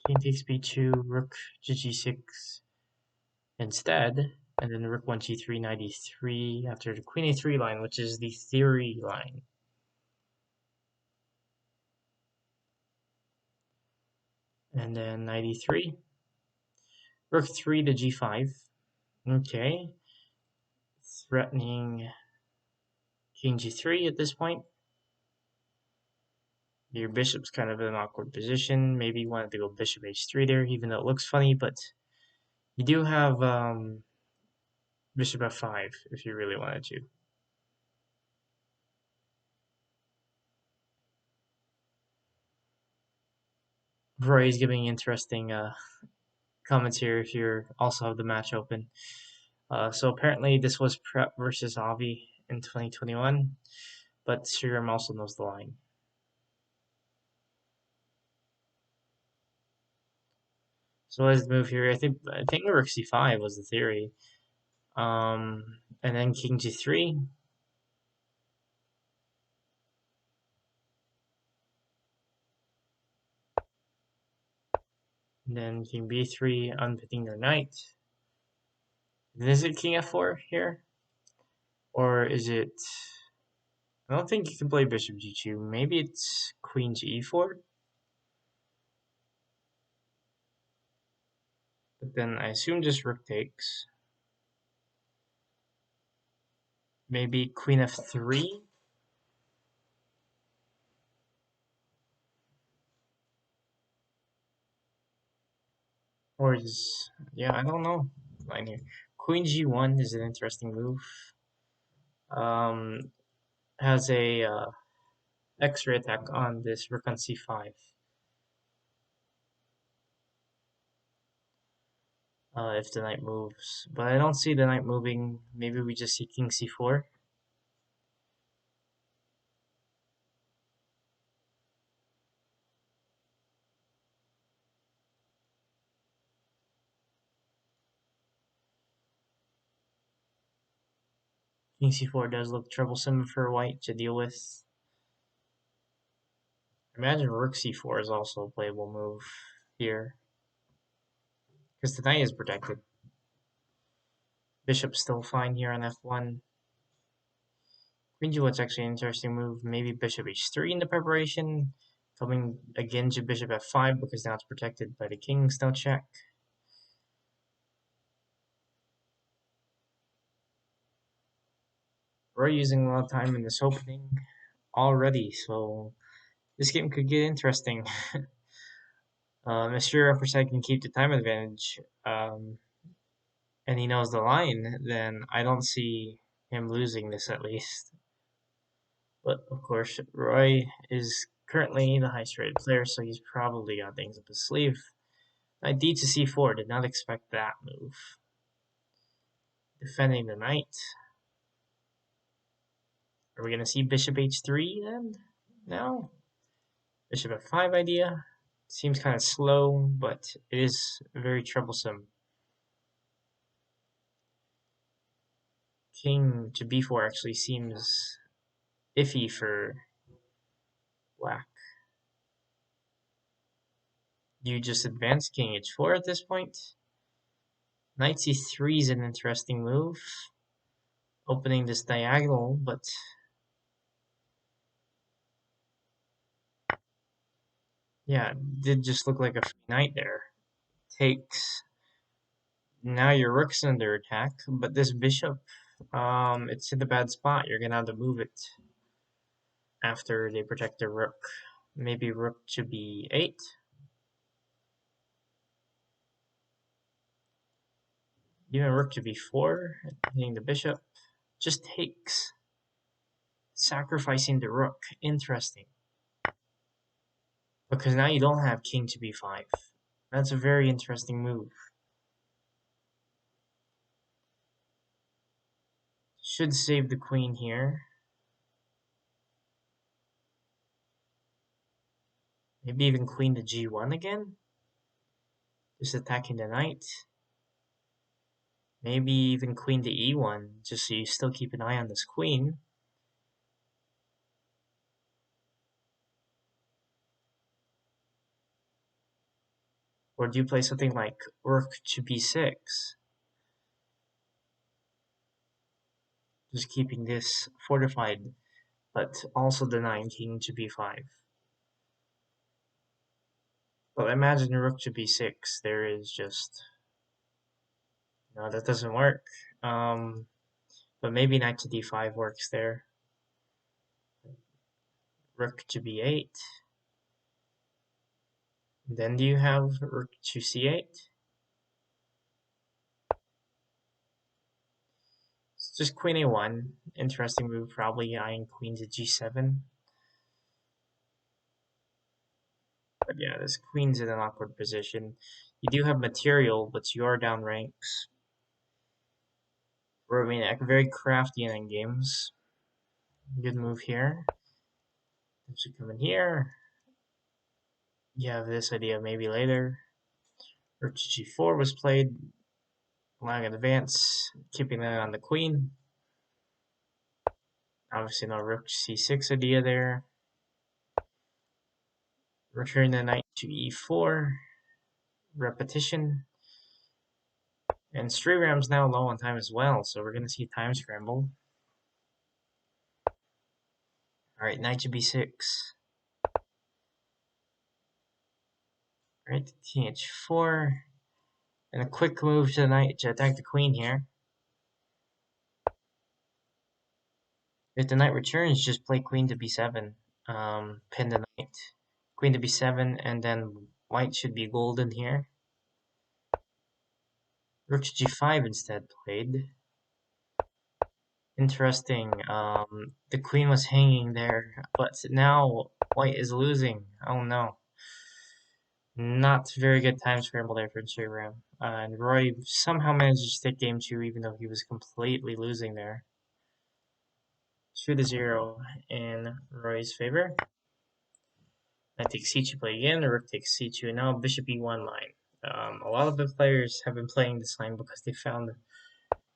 King takes b2, rook to g6 instead, and then rook 1 g3, knight e3 after the queen a3 line, which is the theory line. And then knight e3, rook 3 to g5. Okay, threatening king g3 at this point. Your bishop's kind of in an awkward position. Maybe you wanted to go bishop h3 there, even though it looks funny, but you do have bishop f5 if you really wanted to. Roy is giving interesting comments here if you also have the match open. So apparently this was Prep versus Avi in 2021, but Sriram also knows the line. So let's move here. I think rook c5 was the theory. And then king g3. And then king b3, unpicking your knight. Is it king f4 here? Or is it... I don't think you can play bishop g2. Maybe it's queen to e4? But then I assume just rook takes. Maybe queen f3? Or is... yeah, I don't know. Line here. Queen g1 is an interesting move. Has a X-ray attack on this rook on c5. If the knight moves. But I don't see the knight moving. Maybe we just see king c4. King c4 does look troublesome for white to deal with. Imagine rook c4 is also a playable move here. Because the knight is protected. Bishop's still fine here on f1. Queen g1's actually an interesting move. Maybe bishop h3 in the preparation. Coming again to bishop f5 because now it's protected by the king's no check. We're using a lot of time in this opening already, so this game could get interesting. If sriramprasad can keep the time advantage, and he knows the line, then I don't see him losing this at least. But of course, Roy is currently the highest rated player, so he's probably got things up his sleeve. Knight d to c4, did not expect that move. Defending the knight. Are we going to see bishop h3 then? No. Bishop f5 idea. Seems kind of slow, but it is very troublesome. King to b4 actually seems iffy for black. You just advance king h4 at this point. Knight c3 is an interesting move. Opening this diagonal, but yeah, it did just look like a free knight there. Takes. Now your rook's under attack, but this bishop, it's in a bad spot. You're gonna have to move it after they protect the rook. Maybe rook to b8. Even rook to b4, hitting the bishop. Just takes. Sacrificing the rook. Interesting. Because now you don't have king to b5. That's a very interesting move. Should save the queen here. Maybe even queen to g1 again. Just attacking the knight. Maybe even queen to e1, just so you still keep an eye on this queen. Or do you play something like rook to b6? Just keeping this fortified, but also denying king to b5. But imagine rook to b6. There is just no, that doesn't work. But maybe knight to d5 works there. Rook to b8. Then do you have rook to c8? It's just queen a1. Interesting move, probably eyeing queen to g7. But yeah, this queen's in an awkward position. You do have material, but you are down ranks. RoyalManiac, very crafty in games. Good move here. Should come in here. You have this idea maybe later. Rook to g4 was played. Allowing an advance, keeping an eye on the queen. Obviously no rook c6 idea there. Return the knight to e4. Repetition. And sriram's now low on time as well, so we're going to see time scramble. Alright, knight to b6. Alright, king h4. And a quick move to the knight to attack the queen here. If the knight returns, just play queen to b7. Pin the knight. Queen to b7, and then white should be golden here. Rook to g5 instead played. Interesting. The queen was hanging there, but now white is losing. Oh no. Not very good time scramble there for Sriram. And Roy somehow managed to take game 2 even though he was completely losing there. 2-0 in Roy's favor. Knight takes c2 play again, rook takes c2, now bishop e1 line. A lot of the players have been playing this line because they found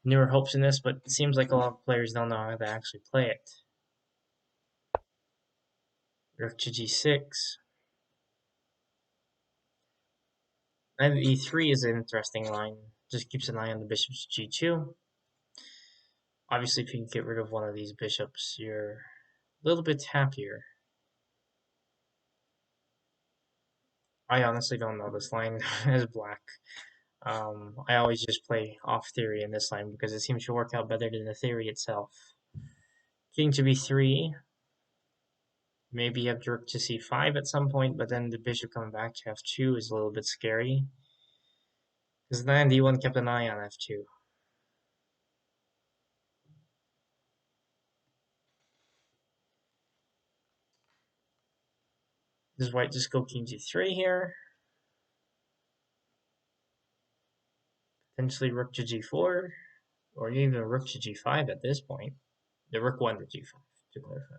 newer hopes in this, but it seems like a lot of players don't know how to actually play it. Rook to g6. Knight e3 is an interesting line. Just keeps an eye on the bishop to g2. Obviously, if you can get rid of one of these bishops, you're a little bit happier. I honestly don't know this line as black. I always just play off theory in this line because it seems to work out better than the theory itself. King to b3. Maybe you have rook to c5 at some point, but then the bishop coming back to f2 is a little bit scary. Because then d1 kept an eye on f2. Does white just go king g3 here? Potentially rook to g4, or even rook to g5 at this point. The rook won to g5, to clarify.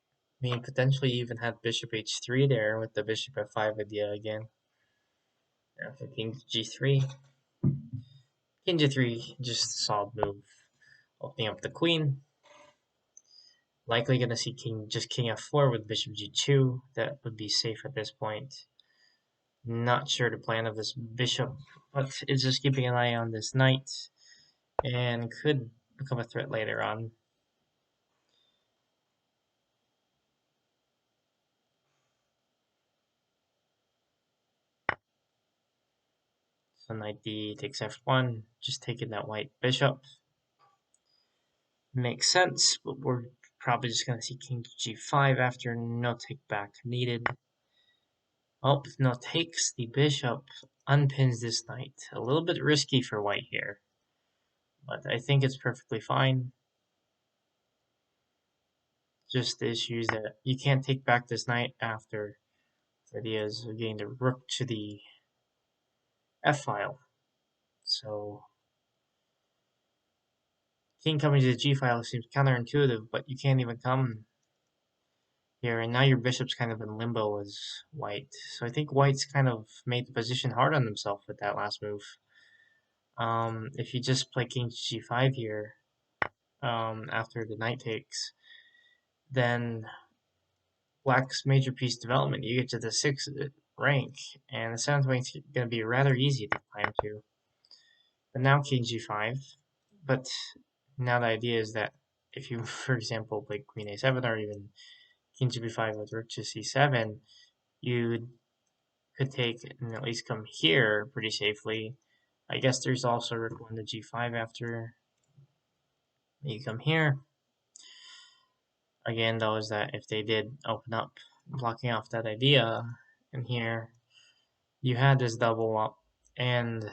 I mean, potentially even had bishop h3 there with the bishop f5 idea again. After king to g3. King g3, just a solid move. Opening up the queen. Likely gonna see king f4 with bishop g2. That would be safe at this point. Not sure the plan of this bishop, but it's just keeping an eye on this knight and could become a threat later on. So knight d takes f1, just taking that white bishop. Makes sense, but we're probably just going to see king to g5 after no take back needed. Oh, no takes the bishop, unpins this knight. A little bit risky for white here, but I think it's perfectly fine. Just the issues that you can't take back this knight after the ideas of getting the rook to the f-file. So king coming to the g-file seems counterintuitive, but you can't even come here, and now your bishop's kind of in limbo as white. So I think white's kind of made the position hard on himself with that last move. If you just play king to g5 here, after the knight takes, then Black's major piece development, you get to the 6th rank, and the 7th rank's going to be rather easy to climb to. But now king g5, but now the idea is that if you, for example, play queen a7 or even king to b5 with rook to c7, you could take and at least come here pretty safely. I guess there's also rook 1 to g5 after you come here. Again, though, is that if they did open up, blocking off that idea, and here you had this double up, and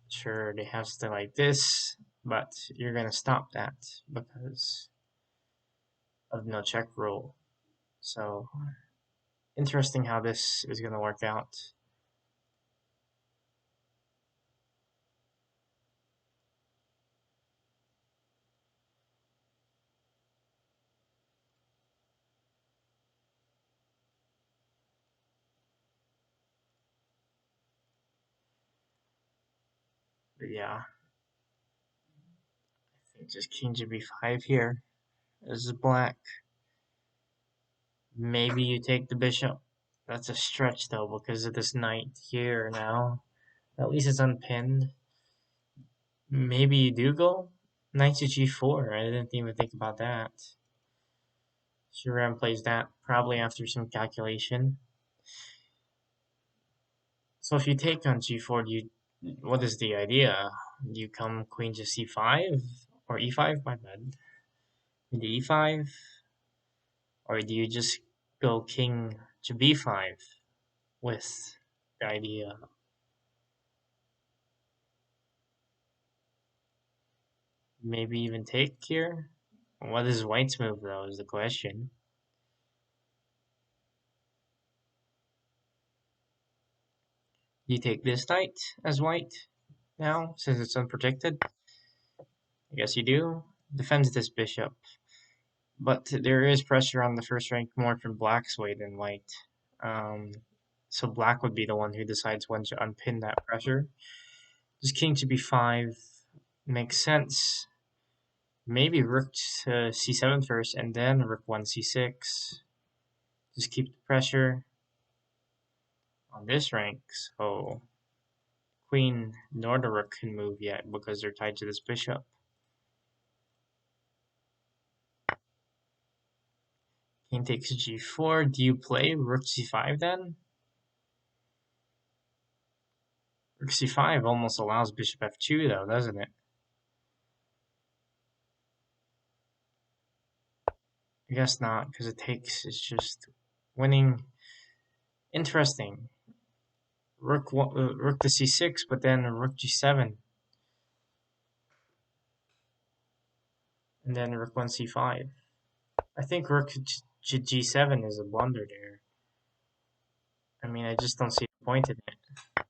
sure, they have something like this, but you're going to stop that because of no check rule. So, interesting how this is going to work out. But yeah, I think just king to b5 here. This is black. Maybe you take the bishop. That's a stretch though because of this knight here now. At least it's unpinned. Maybe you do go knight to g4. I didn't even think about that. Sriram plays that probably after some calculation. So if you take on g4, what is the idea? You come queen to c5 or e5? My bad. Into e5, or do you just go king to b5 with the idea? Maybe even take here? What is white's move though is the question. You take this knight as white now, since it's unprotected? I guess you do. Defends this bishop. But there is pressure on the first rank more from black's way than white. Um, so black would be the one who decides when to unpin that pressure. Just king to b5 makes sense. Maybe rook to c7 first, and then rook 1 c6. Just keep the pressure on this rank, so queen nor the rook can move yet because they're tied to this bishop. King takes g4. Do you play rook c5 then? Rook c5 almost allows bishop f2 though, doesn't it? I guess not, because it takes is just winning. Interesting. Rook to c6, but then rook g7, and then rook 1 c5. I think rook to g7 is a blunder there. I mean, I just don't see the point in it.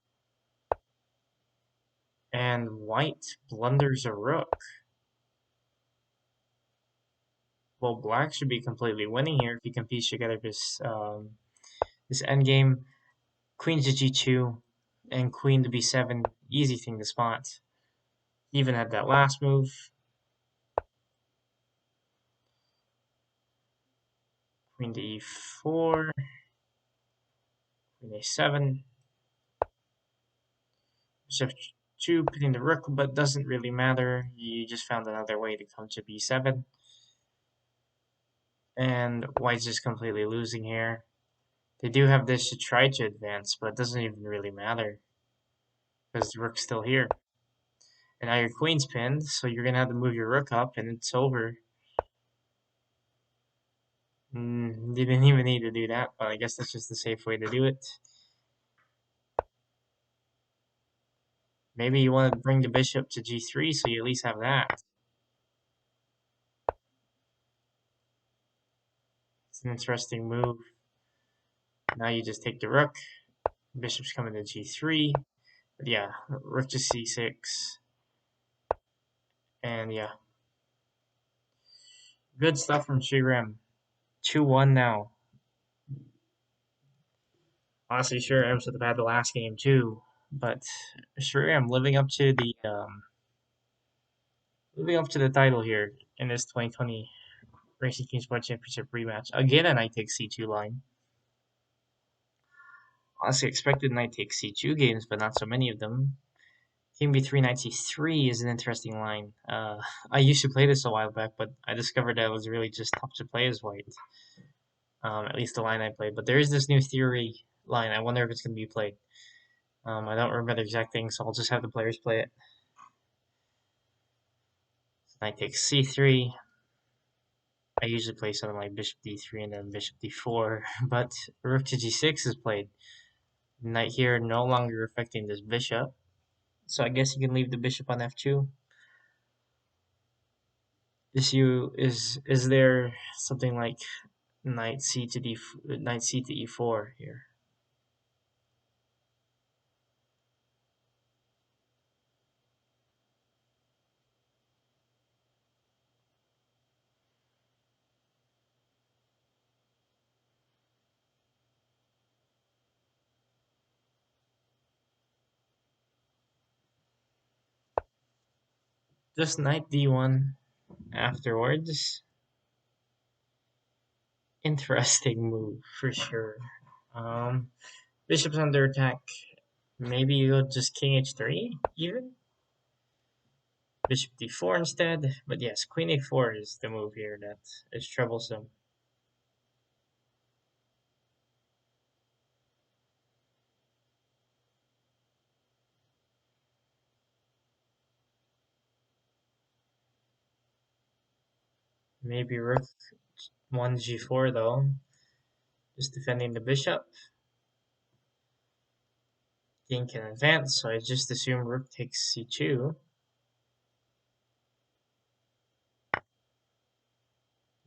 And white blunders a rook. Well, black should be completely winning here if he can piece together this endgame. Queen to g2 and queen to b7, easy thing to spot. Even had that last move. Queen to e4, queen a7, bishop 2, pinning the rook, but doesn't really matter. You just found another way to come to b7. And white's just completely losing here. They do have this to try to advance, but it doesn't even really matter because the rook's still here. And now your queen's pinned, so you're going to have to move your rook up, and it's over. You didn't even need to do that, but I guess that's just the safe way to do it. Maybe you want to bring the bishop to g3, so you at least have that. It's an interesting move. Now you just take the rook. Bishop's coming to g3. But yeah, rook to c6. And yeah. Good stuff from Sriram. 2-1 now. Honestly, sure, I should have had the last game too. But Sriram living up to the title here in this 2020 Racing King Sport Championship rematch. Again, a knight takes c2 line. Honestly, expected knight takes c2 games, but not so many of them. King b3, knight c3 is an interesting line. I used to play this a while back, but I discovered that it was really just tough to play as white. At least the line I played. But there is this new theory line. I wonder if it's going to be played. I don't remember the exact thing, so I'll just have the players play it. Knight takes c3. I usually play something like bishop d3 and then bishop d4, but rook to g6 is played. Knight here no longer affecting this bishop, so I guess you can leave the bishop on f2. Is there something like knight c to e4 here? Just knight d1 afterwards. Interesting move for sure. Bishop's under attack. Maybe you'll just king h3 even? Bishop d4 instead. But yes, queen a4 is the move here that is troublesome. Maybe rook 1 g4 though. Just defending the bishop. King can advance, so I just assume rook takes c2.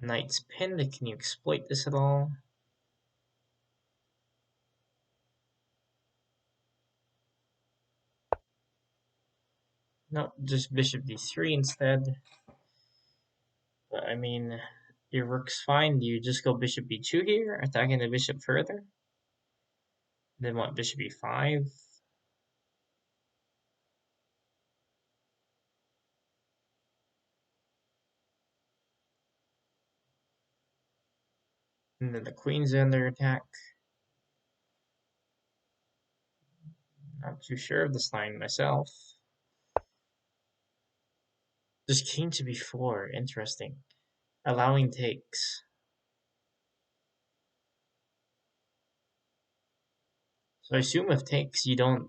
Knight's pinned. Can you exploit this at all? No, just bishop d3 instead. But I mean, your rook's fine. Do you just go bishop b2 here, attacking the bishop further? Then what, bishop e5? And then the queen's under attack. Not too sure of this line myself. Just king to b4, interesting. Allowing takes. So I assume if takes, you don't.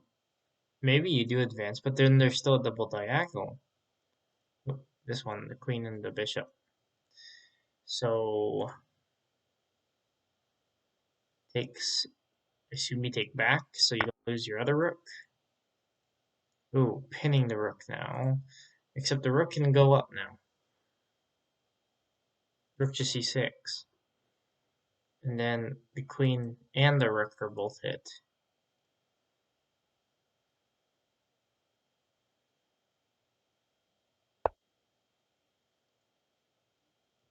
Maybe you do advance, but then there's still a double diagonal. This one, the queen and the bishop. So takes. Assume you take back, so you don't lose your other rook. Ooh, pinning the rook now. Except the rook can go up now. Rook to c6. And then the queen and the rook are both hit.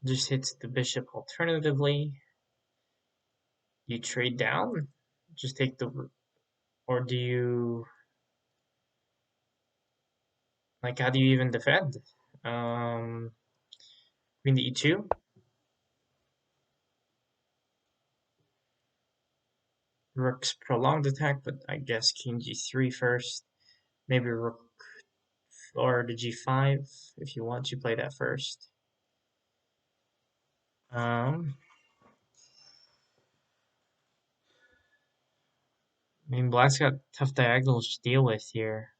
Just hits the bishop alternatively. You trade down? Just take the... Or do you... Like, how do you even defend? Queen to e2? Rook's prolonged attack, but I guess king g3 first. Maybe rook or the g5 if you want to play that first. I mean, black's got tough diagonals to deal with here.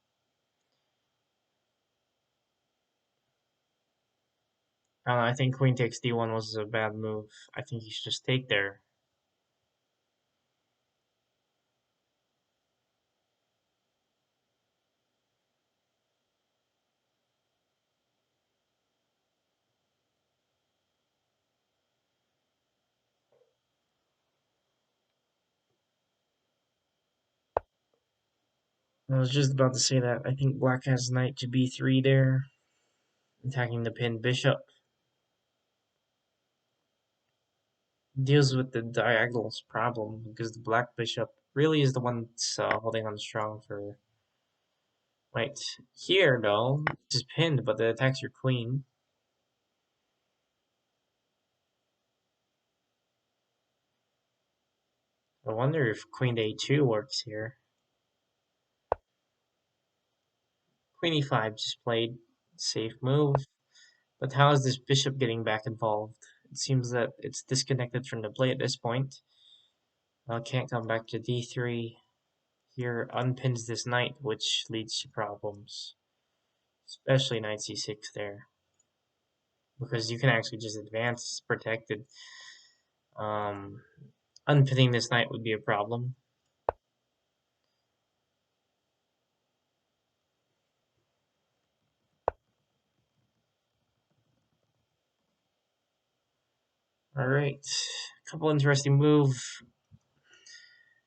I think queen takes d1 was a bad move. I think you should just take there. I was just about to say that. I think black has knight to b3 there, attacking the pinned bishop. Deals with the diagonals problem because the black bishop really is the one that's holding on strong for white. Here, though, this is pinned, but it attacks your queen. I wonder if queen to a2 works here. Queen e5 just played. Safe move. But how is this bishop getting back involved? It seems that it's disconnected from the play at this point. Can't come back to d3. Here unpins this knight, which leads to problems. Especially knight c6 there. Because you can actually just advance protected. Unpinning this knight would be a problem. Alright, a couple interesting moves.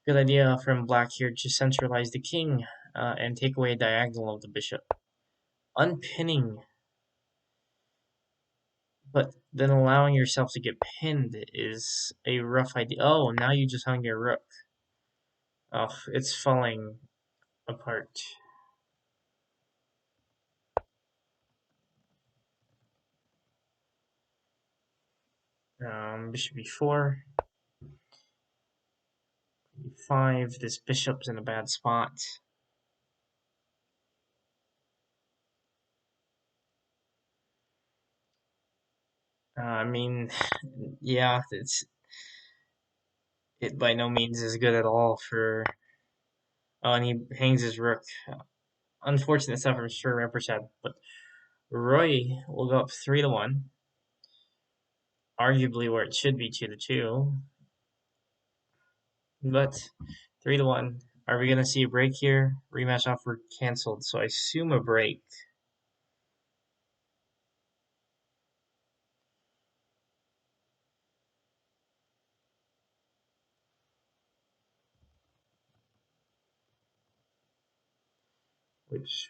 Good idea from black here to centralize the king and take away a diagonal of the bishop. Unpinning, but then allowing yourself to get pinned is a rough idea. Oh, now you just hung your rook. Oh, it's falling apart. Bishop e4. e5. This bishop's in a bad spot. I mean, yeah, it by no means is good at all for. Oh, and he hangs his rook. Unfortunate stuff from sriramprasad, but Roy will go up 3-1. Arguably where it should be 2-2, but 3-1. Are we gonna see a break here? Rematch offer canceled, so I assume a break. Which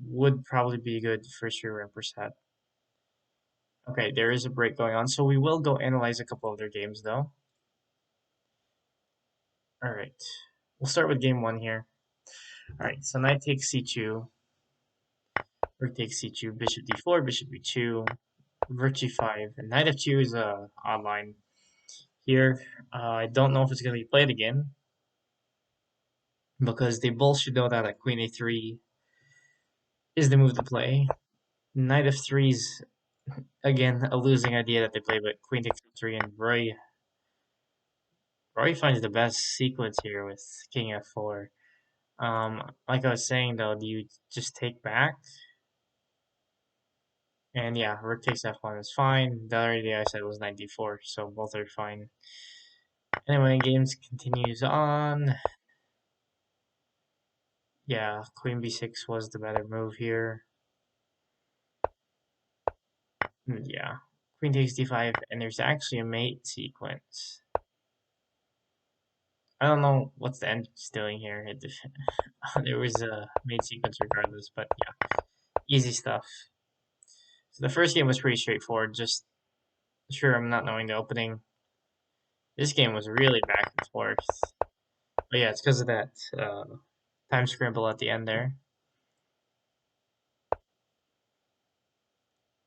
would probably be good for sriramprasad. Okay, there is a break going on, so we will go analyze a couple of their games though. Alright. We'll start with game 1 here. Alright, so knight takes c2. Rook takes c2, bishop d4, bishop b2, rook g5, and knight f2 is a odd line here. I don't know if it's going to be played again, because they both should know that queen a3 is the move to play. Knight f3 is, again, a losing idea that they play, but queen takes f3, and Roy finds the best sequence here with king f4. Like I was saying, though, do you just take back? And yeah, rook takes f1 is fine. The other idea I said was knight d4, so both are fine. Anyway, games continues on. Yeah, queen b6 was the better move here. Yeah, queen takes d5, and there's actually a mate sequence. I don't know what's the end doing here. There was a mate sequence regardless, but yeah, easy stuff. So the first game was pretty straightforward, just sure I'm not knowing the opening. This game was really back and forth. But yeah, it's because of that time scramble at the end there.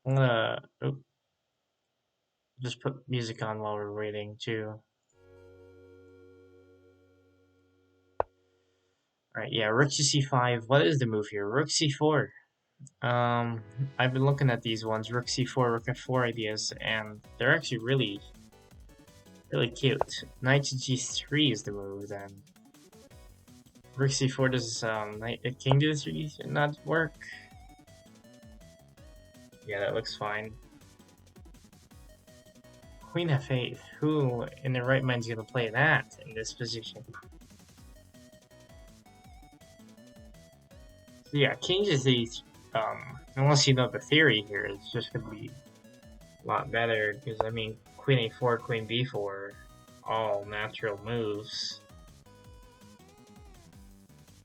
I'm gonna just put music on while we're waiting too. Alright, yeah, rook to c5. What is the move here? Rook c4. I've been looking at these ones, rook c4, rook f4 ideas, and they're actually really cute. Knight to g3 is the move then. Rook c4 does king to d3 not work? Yeah, that looks fine. Queen f8. Who in their right mind is gonna play that in this position? So yeah, king to d3. Unless you know the theory here, it's just gonna be a lot better because I mean, queen a4, queen b4, all natural moves.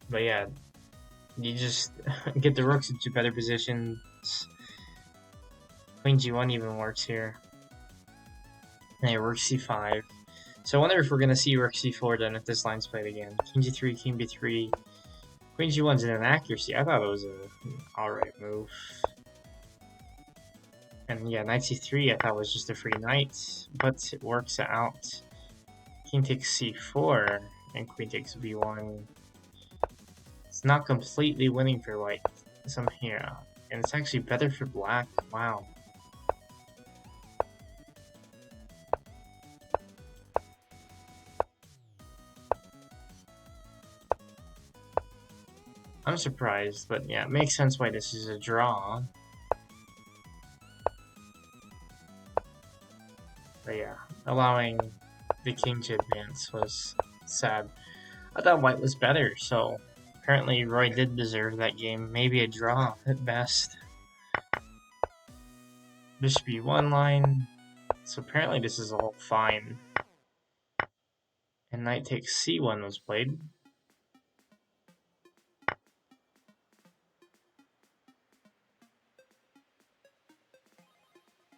But yeah, you just get the rooks into better positions. Queen g1 even works here. And yeah, rook c5. So I wonder if we're gonna see rook c4 then if this line's played again. King g3, king b3. Queen g1's an inaccuracy. I thought it was an alright move. And yeah, knight c3 I thought was just a free knight, but it works out. king takes c4 and queen takes b1. It's not completely winning for white. Some here, and it's actually better for black. Wow. I'm surprised, but yeah, it makes sense why this is a draw. But yeah, allowing the king to advance was sad. I thought white was better, so apparently Roy did deserve that game. Maybe a draw at best. Bishop e1 line. So apparently this is all fine. And knight takes c1 was played.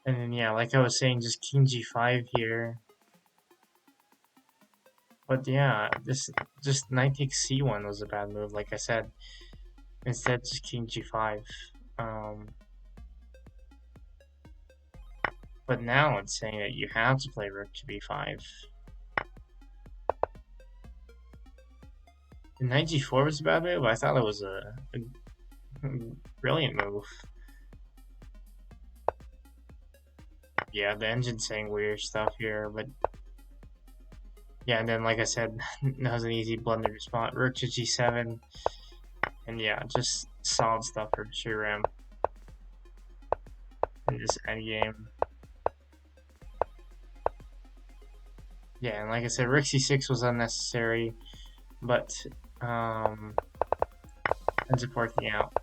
And then yeah, like I was saying, just king g5 here. But yeah, this just knight takes c1 was a bad move, like I said. Instead, just king g5. But now it's saying that you have to play rook to b5. The knight g4 was a bad move. I thought it was a brilliant move. Yeah, the engine's saying weird stuff here, but yeah, and then like I said, that was an easy blunder to spot. Rook to g7, and yeah, just solid stuff for Sriram in this endgame. Yeah, and like I said, rook c6 was unnecessary, but ends up working out.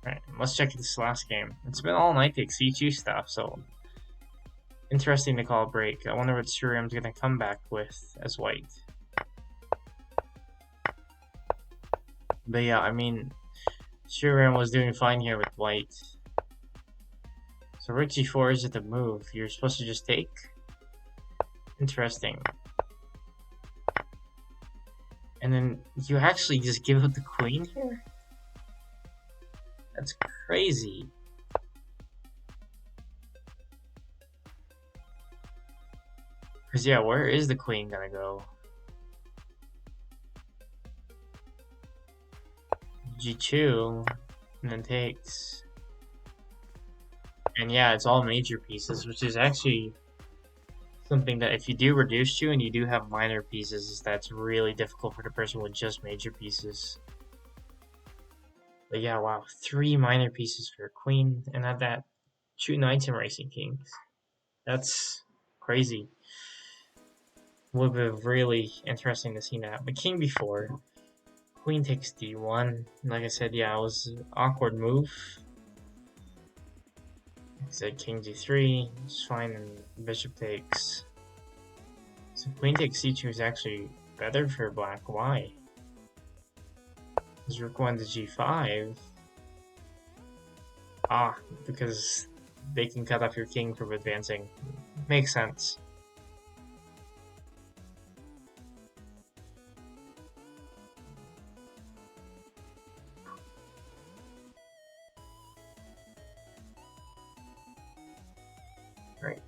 Alright, let's check this last game. It's been all knight takes c2 stuff, so interesting to call a break. I wonder what Sriram's gonna come back with as white. But yeah, I mean, Sriram was doing fine here with white. So rook g4 is at the move. You're supposed to just take? Interesting. And then you actually just give up the queen here? That's crazy. Because yeah, where is the queen gonna go? g2, and then takes. And yeah, it's all major pieces, which is actually something that if you do reduce to and you do have minor pieces, that's really difficult for the person with just major pieces. But yeah, wow, 3 minor pieces for a queen, and at that, 2 knights and racing kings. That's crazy. Would be really interesting to see that. But king b4, queen takes d1. Like I said, yeah, it was an awkward move. I said king g3, it's fine, and bishop takes. So queen takes c2 is actually better for black. Why? Because rook 1 to g5. Ah, because they can cut off your king from advancing. Makes sense. Right.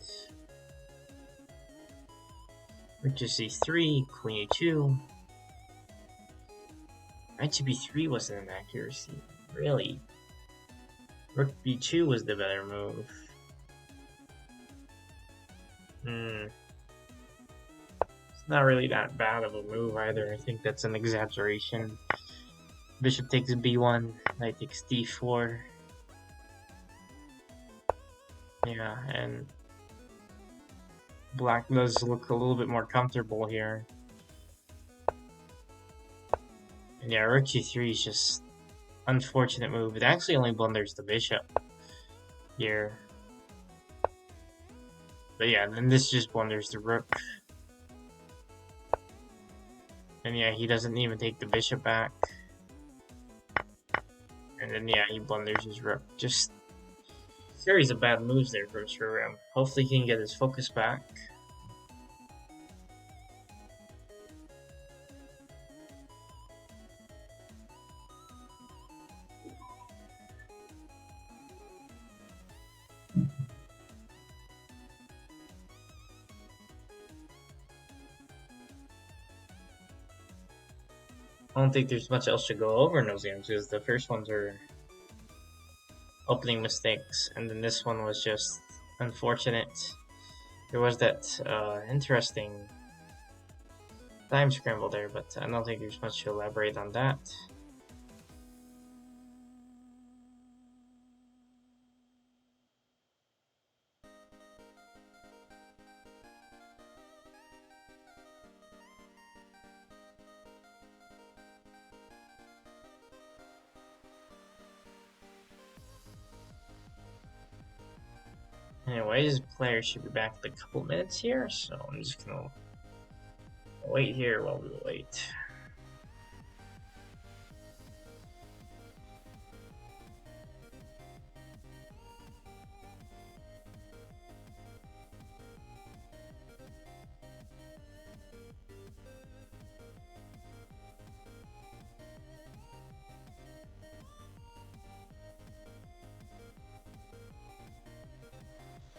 Rook to c3, queen a2. Knight to b3 wasn't an accuracy. Really? Rook b2 was the better move. It's not really that bad of a move either. I think that's an exaggeration. Bishop takes b1, knight takes d4. Yeah, and black does look a little bit more comfortable here. And yeah, rook g3 is just unfortunate move. It actually only blunders the bishop here. But yeah, then this just blunders the rook. And yeah, he doesn't even take the bishop back. And then yeah, he blunders his rook. Just series of bad moves there from Sriram. Hopefully he can get his focus back. I don't think there's much else to go over in those games because the first ones were opening mistakes, and then this one was just unfortunate. There was that interesting time scramble there, but I don't think there's much to elaborate on that. Anyways, players should be back in a couple minutes here, so I'm just gonna wait here while we wait.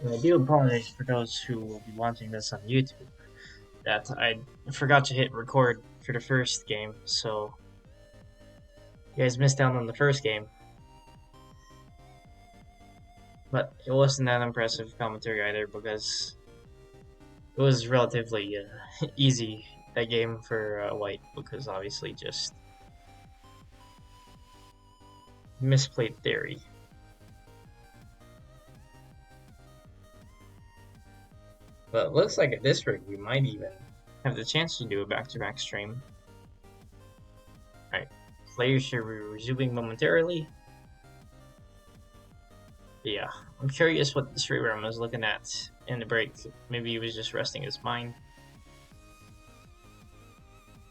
And I do apologize for those who will be watching this on YouTube that I forgot to hit record for the first game, so you guys missed out on the first game. But it wasn't that impressive commentary either because it was relatively easy, that game for White, because obviously just misplayed theory. But it looks like at this rate we might even have the chance to do a back-to-back stream. Alright, players should be resuming momentarily. But yeah, I'm curious what the Sriram was looking at in the break. Maybe he was just resting his mind.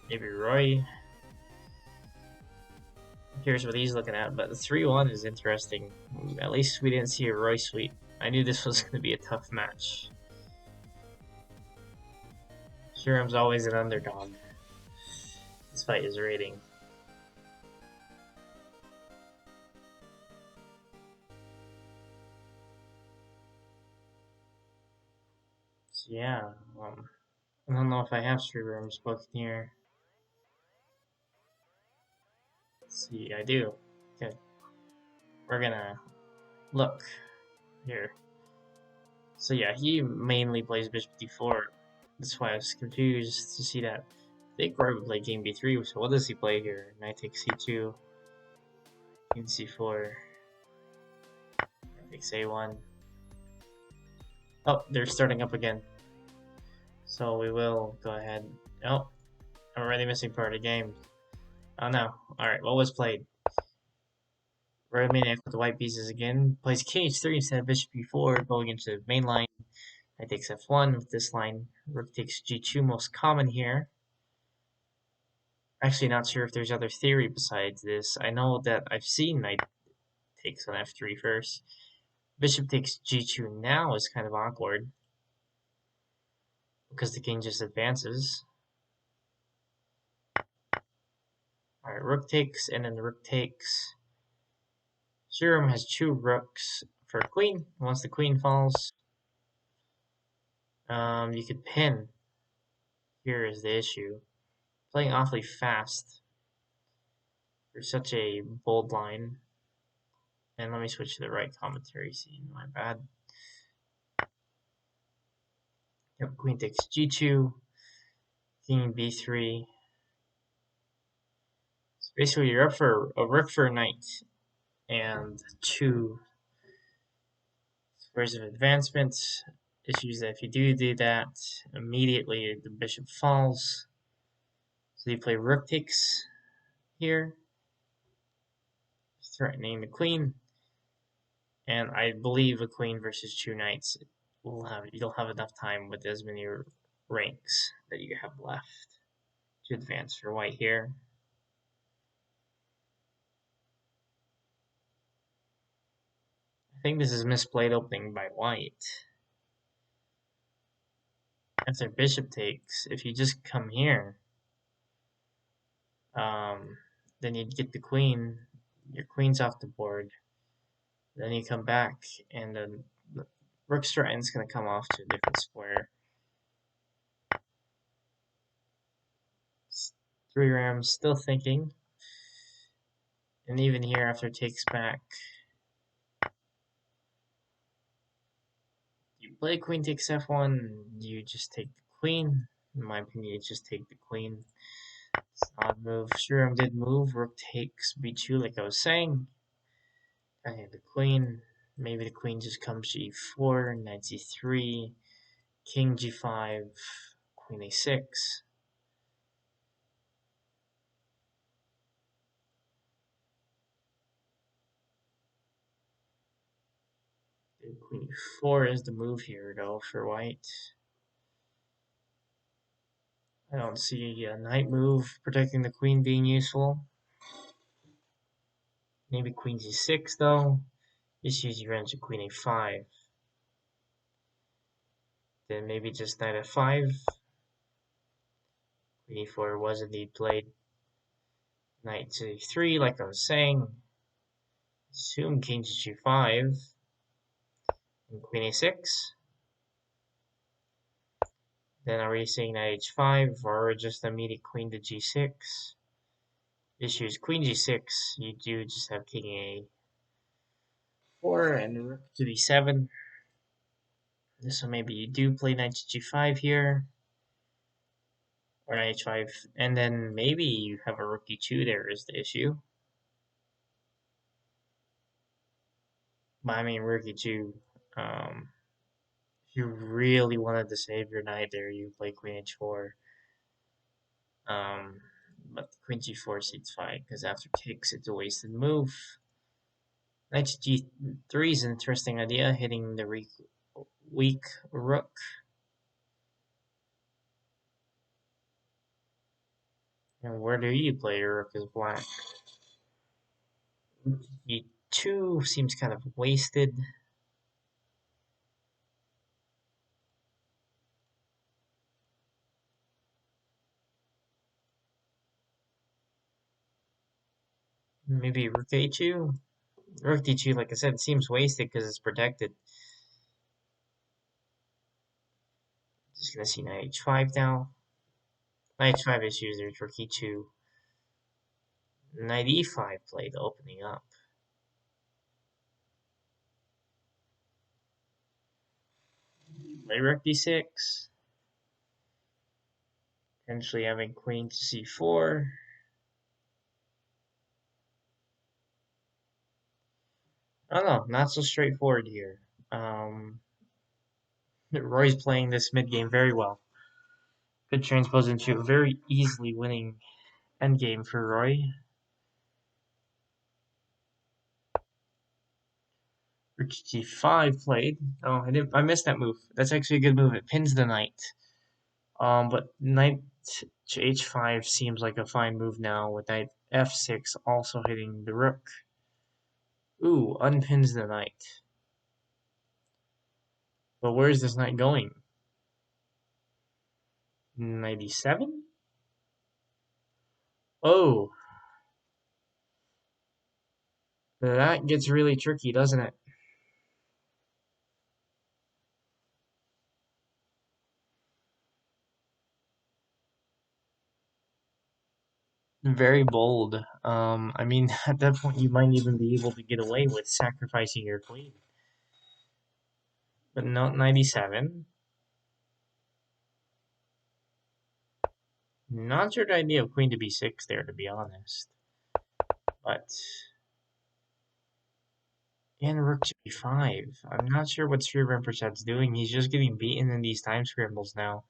Maybe Roy. I'm curious what he's looking at, but the 3-1 is interesting. At least we didn't see a Roy sweep. I knew this was going to be a tough match. Sriram's always an underdog, despite his rating. So yeah, I don't know if I have Sriram's book here. Let's see, I do. Okay, we're gonna look here. So yeah, he mainly plays Bishop D4. That's why I was confused to see that. I think Roy would play King B3, so what does he play here? Knight takes C2, King C4, Knight takes A1. Oh, they're starting up again. So we will go ahead. Oh, I'm already missing part of the game. Oh no. Alright, what was played? RoyalManiac with the white pieces again. Plays King H3 instead of Bishop B4, going into the main line. Knight takes F1 with this line. Rook takes G2, most common here. Actually, not sure if there's other theory besides this. I know that I've seen Knight takes on F3 first. Bishop takes G2 now is kind of awkward because the king just advances. Alright, rook takes, and then rook takes. Sriram has 2 rooks for queen. Once the queen falls, you could pin. Here is the issue. Playing awfully fast for such a bold line. And let me switch to the right commentary scene. My bad. Yep, queen takes G2, king B3. So basically, you're up for a rook for a knight and 2 squares of advancement. Issues that if you do that, immediately the bishop falls. So you play rook takes here, threatening the queen. And I believe a queen versus 2 knights you'll have enough time with as many ranks that you have left to advance for white here. I think this is misplayed opening by white. After bishop takes, if you just come here, then you'd get the queen. Your queen's off the board. Then you come back, and then the rook threaten's going to come off to a different square. Sriram still thinking. And even here, after takes back, you play queen takes f1, you just take the queen. In my opinion, you just take the queen. It's an odd move. Sriram did move. Rook takes b2, like I was saying. I have the queen. Maybe the queen just comes g4, knight c3, king g5, queen a6. Queen e4 is the move here, though, for white. I don't see a knight move protecting the queen being useful. Maybe queen g6, though. Just use your range of queen a5. Then maybe just knight f5. Queen e4 was indeed played. Knight to e3, like I was saying. Assume king to g5. And queen a6. Then are we saying knight h5 or just immediate queen to g6? Issues queen g6. You do just have king a4 and rook to b7. So maybe you do play knight to g5 here. Or knight h5. And then maybe you have a rook e2 there is the issue. But I mean rook e2. If you really wanted to save your knight there, you play queen h4. But queen g4 seems fine, because after takes, it's a wasted move. Knight to g3 is an interesting idea, hitting the weak rook. And where do you play your rook as black? e2 seems kind of wasted. Maybe rook a2? Rook d2, like I said, it seems wasted because it's protected. Just gonna see knight h5 now. Knight h5 issues, there's rook e2. Knight e5 played, opening up. Play rook d6. Potentially having queen to c4. I don't know, not so straightforward here. Roy's playing this mid game very well. Could transpose into a very easily winning endgame for Roy. Rook g5 played. Oh, I missed that move. That's actually a good move. It pins the knight. But knight to h5 seems like a fine move now, with knight f6 also hitting the rook. Ooh, unpins the knight. But where's this knight going? Knight e7? Oh, that gets really tricky, doesn't it? Very bold. I mean, at that point, you might even be able to get away with sacrificing your queen. But not 97. Not sure the idea of queen to b6 there, to be honest. But and rook to b5. I'm not sure what sriramprasad's doing. He's just getting beaten in these time scrambles now.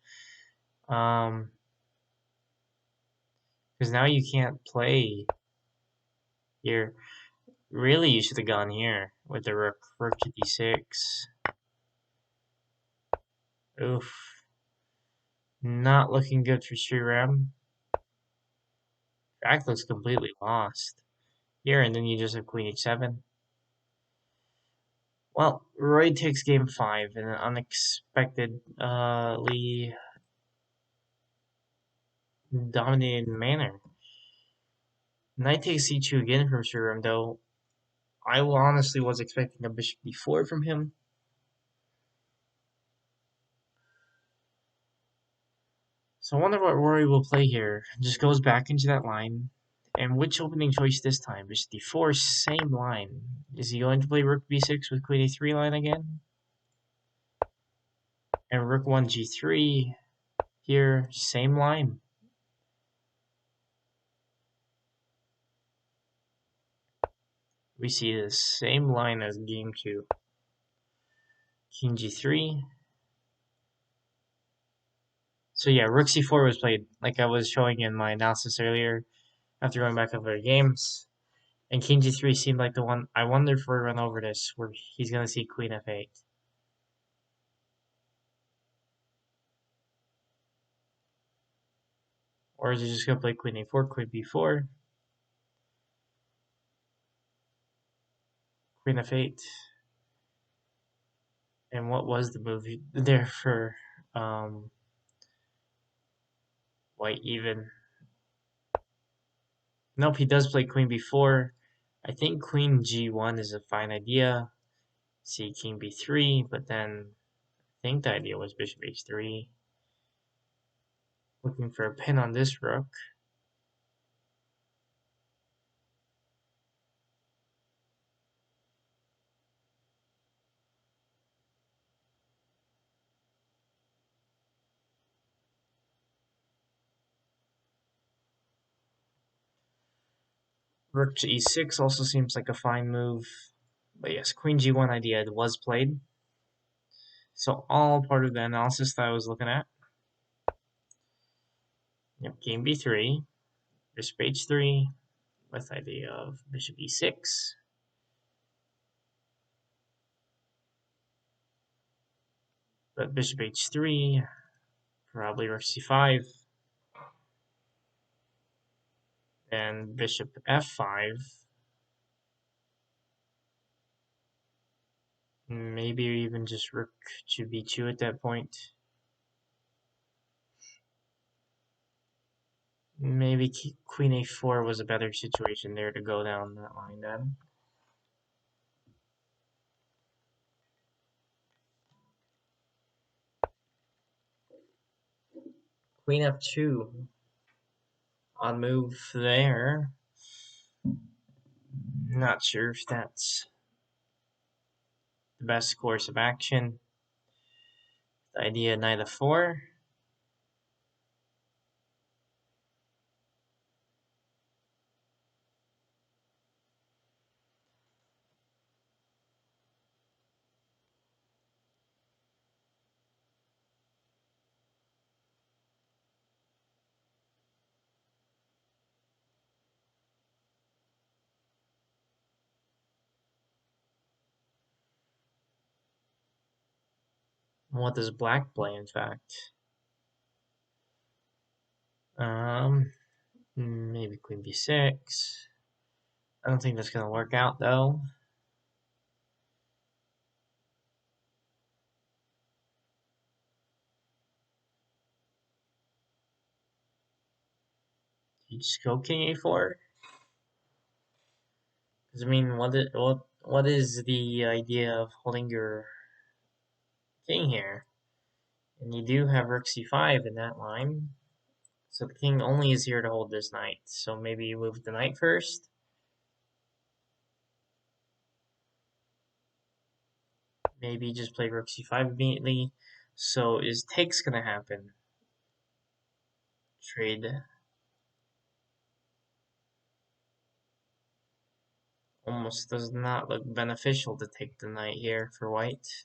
Because now you can't play here. Really, you should have gone here with the rook to d6. Oof. Not looking good for Sriram. Jack looks completely lost. Here, and then you just have queen h7. Well, Roy takes game 5 in an unexpectedly dominated manner. Knight takes c2 again from Sriram, though I honestly was expecting a bishop d4 from him. So I wonder what Rory will play here. Just goes back into that line. And which opening choice this time? Bishop d4, same line. Is he going to play rook b6 with queen a3 line again? And rook 1 g3 here, same line. We see the same line as game 2. King g3. So yeah, rook c4 was played, like I was showing in my analysis earlier, after going back over the games. And king g3 seemed like the one. I wonder if we're run over this, where he's going to see queen f8. Or is he just going to play queen a4, queen b4, queen f8? And what was the move there for white even? Nope, he does play queen b4. I think queen g1 is a fine idea. See king b3, but then I think the idea was bishop h3. Looking for a pin on this rook. Rook to e6 also seems like a fine move. But yes, queen g1 idea was played. So all part of the analysis that I was looking at. Yep, king b3, bishop h3, with idea of bishop e6. But bishop h3, probably rook c5, and bishop f5. Maybe even just rook to b2 at that point. Maybe queen a4 was a better situation there to go down that line then. Queen f2 on move there. Not sure if that's the best course of action. The idea knight f4. What does black play, in fact? Maybe queen b6. I don't think that's going to work out, though. You just go king a4? Because, I mean, what is the idea of holding your king here? And you do have rook c5 in that line. So the king only is here to hold this knight. So maybe you move the knight first. Maybe just play rook c5 immediately. So is takes going to happen? Trade. Almost does not look beneficial to take the knight here for white.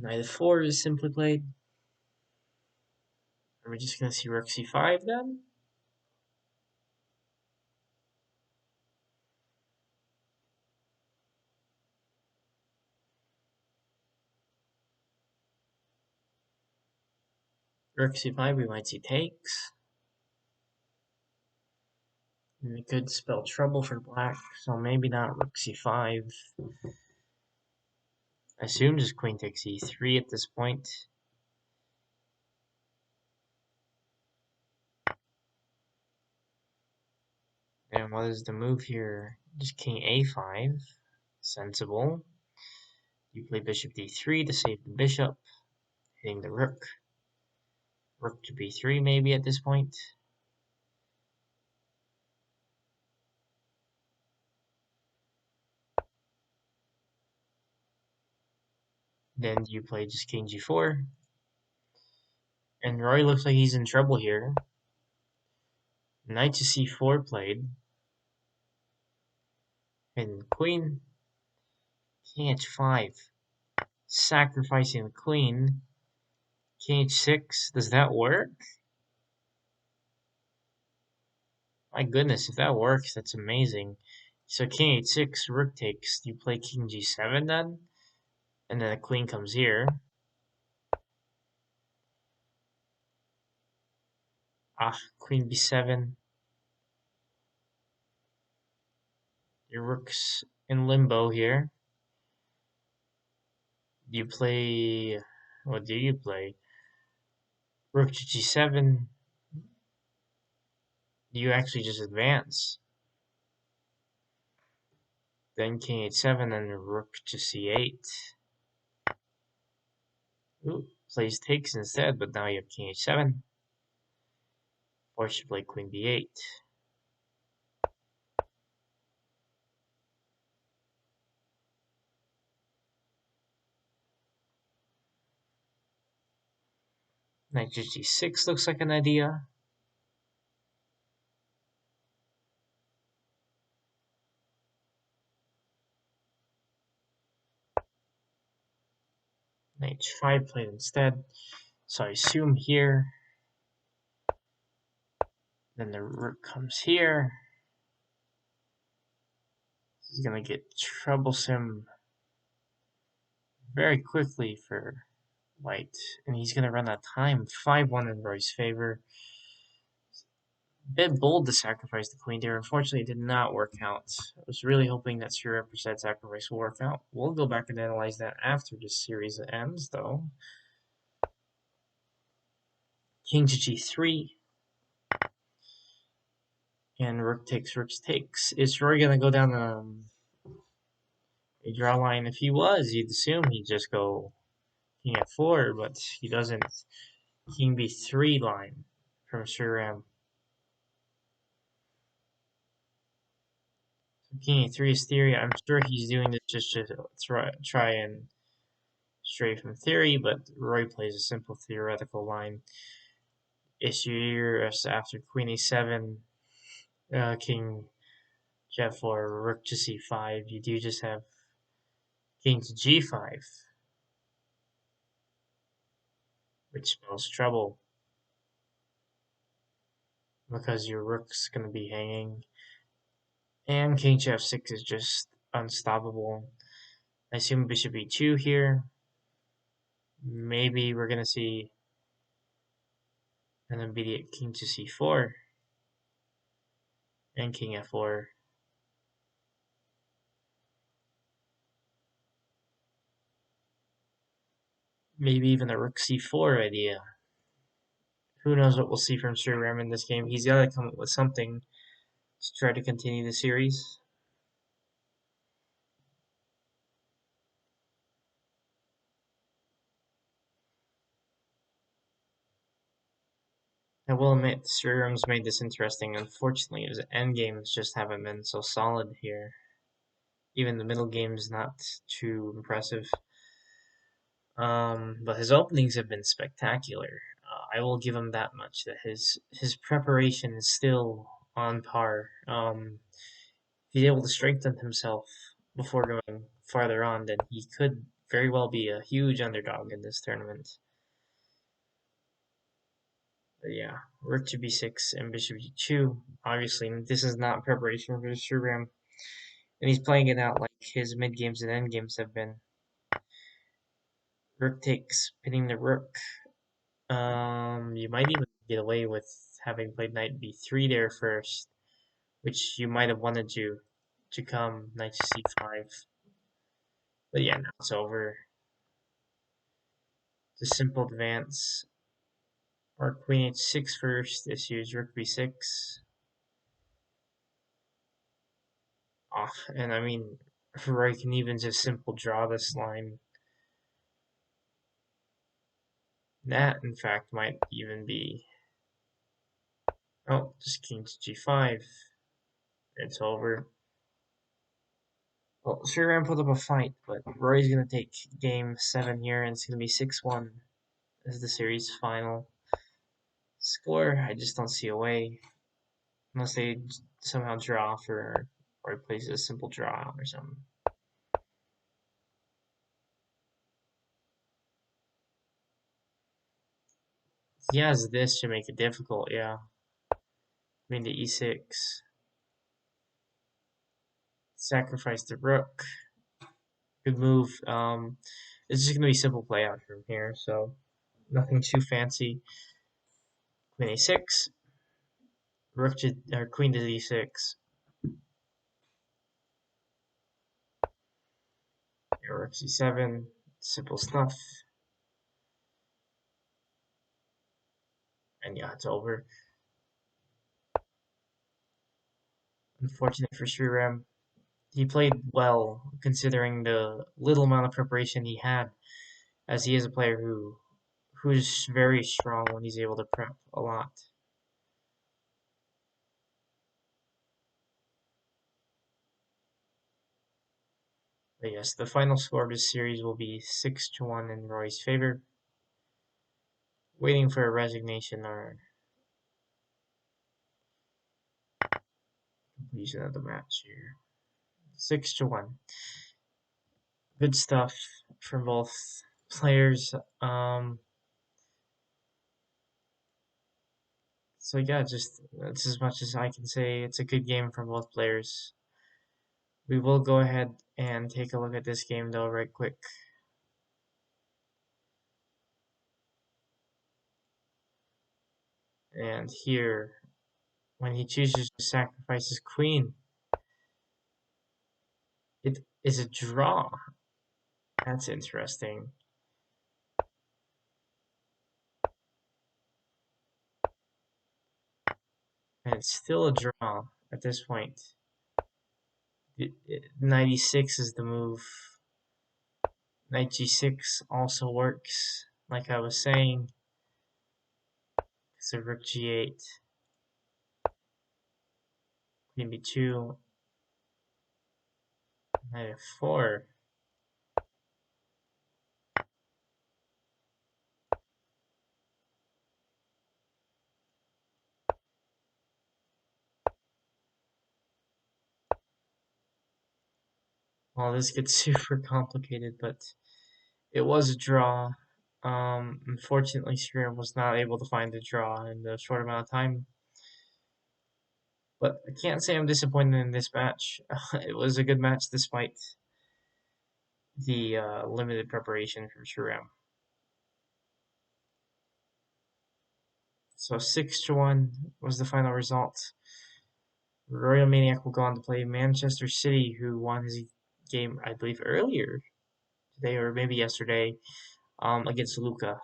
Knight f4 is simply played. Are we just going to see rook c5 then? Rook c5, we might see takes. And it could spell trouble for black, so maybe not rook c5. I assume just queen takes e3 at this point. And what is the move here? Just king a5. Sensible. You play bishop d3 to save the bishop, hitting the rook. Rook to b3 maybe at this point. Then you play just king g4. And Roy looks like he's in trouble here. Knight to c4 played. And queen. King h5. Sacrificing the queen. King h6. Does that work? My goodness, if that works, that's amazing. So king h6, rook takes. You play king g7 then? And then the queen comes here. Queen b7. Your rook's in limbo here. You play... What do you play? Rook to g7. You actually just advance. Then king h7 and rook to c8. Ooh, plays takes instead, but now you have king h7. Or should play queen b8. Knight to g6 looks like an idea. Knight h5 played instead. So I assume here. Then the rook comes here. This is going to get troublesome very quickly for white. And he's going to run out of time. 5-1 in Roy's favor. A bit bold to sacrifice the queen there. Unfortunately, it did not work out. I was really hoping that sriramprasad sacrifice will work out. We'll go back and analyze that after this series ends, though. King to g3. And rook takes, Is Roy going to go down a draw line? If he was, you'd assume he'd just go king f4, but he doesn't. King b3 line from sriram. So king a3 is theory. I'm sure he's doing this just to try and stray from theory, but Roy plays a simple theoretical line. Issue here after queen a7, king f4, rook to c5. You do just have king to g5, which spells trouble because your rook's going to be hanging. And king to f6 is just unstoppable. I assume bishop e2 here. Maybe we're going to see an immediate king to c4 and king f4. Maybe even a rook c4 idea. Who knows what we'll see from sriram in this game. He's got to come up with something to try to continue the series. I will admit, sriram's made this interesting. Unfortunately, his endgames just haven't been so solid here. Even the middle game is not too impressive. But his openings have been spectacular. I will give him that much. That his preparation is still on par. He's able to strengthen himself before going farther on, then he could very well be a huge underdog in this tournament. But yeah, rook to b6 and bishop g2. Obviously, this is not preparation for sriram, and he's playing it out like his mid games and end games have been. Rook takes, pinning the rook. You might even get away with having played knight b3 there first, which you might have wanted to come knight to c5. But yeah, now it's over. The simple advance. Or queen h6 first, issues rook b6. And I mean, Roy can even just simple draw this line. That, in fact, might even be. Oh, just king to g5. It's over. Well, Sriram put up a fight, but Roy's gonna take game 7 here, and it's gonna be 6-1 as the series final score. I just don't see a way. Unless they somehow draw for, or plays a simple draw or something. He has this to make it difficult, yeah. I mean, the e6. Sacrifice the rook. Good move. It's just going to be simple play out from here, so nothing too fancy. Queen a6. Rook to, or queen to d6. Rook c7. Simple stuff. And yeah, it's over. Unfortunate for Sriram. He played well considering the little amount of preparation he had, as he is a player who's very strong when he's able to prep a lot. But yes, the final score of this series will be 6-1 in Roy's favor. Waiting for a resignation or completion of the match here. 6-1. Good stuff from both players. So yeah, just that's as much as I can say. It's a good game from both players. We will go ahead and take a look at this game though, right quick. And here, when he chooses to sacrifice his queen, it is a draw. That's interesting. And it's still a draw at this point. 96 is the move. Knight g6 also works, like I was saying. So rook g8, queen b2, knight f4. Well, this gets super complicated, but it was a draw. Unfortunately, Sriram was not able to find the draw in the short amount of time. But I can't say I'm disappointed in this match. It was a good match despite the limited preparation from Sriram. So 6-1 was the final result. RoyalManiac will go on to play Manchester City, who won his game, I believe, earlier today or maybe yesterday, against Luca.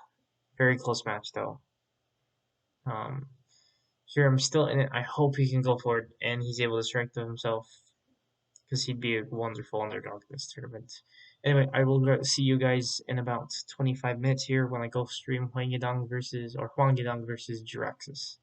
Very close match, though. Um, Here I'm still in it. I hope he can go forward and he's able to strengthen himself because he'd be a wonderful underdog in this tournament. Anyway, I will see you guys in about 25 minutes here when I go stream Huang Yidong versus Jiraxis.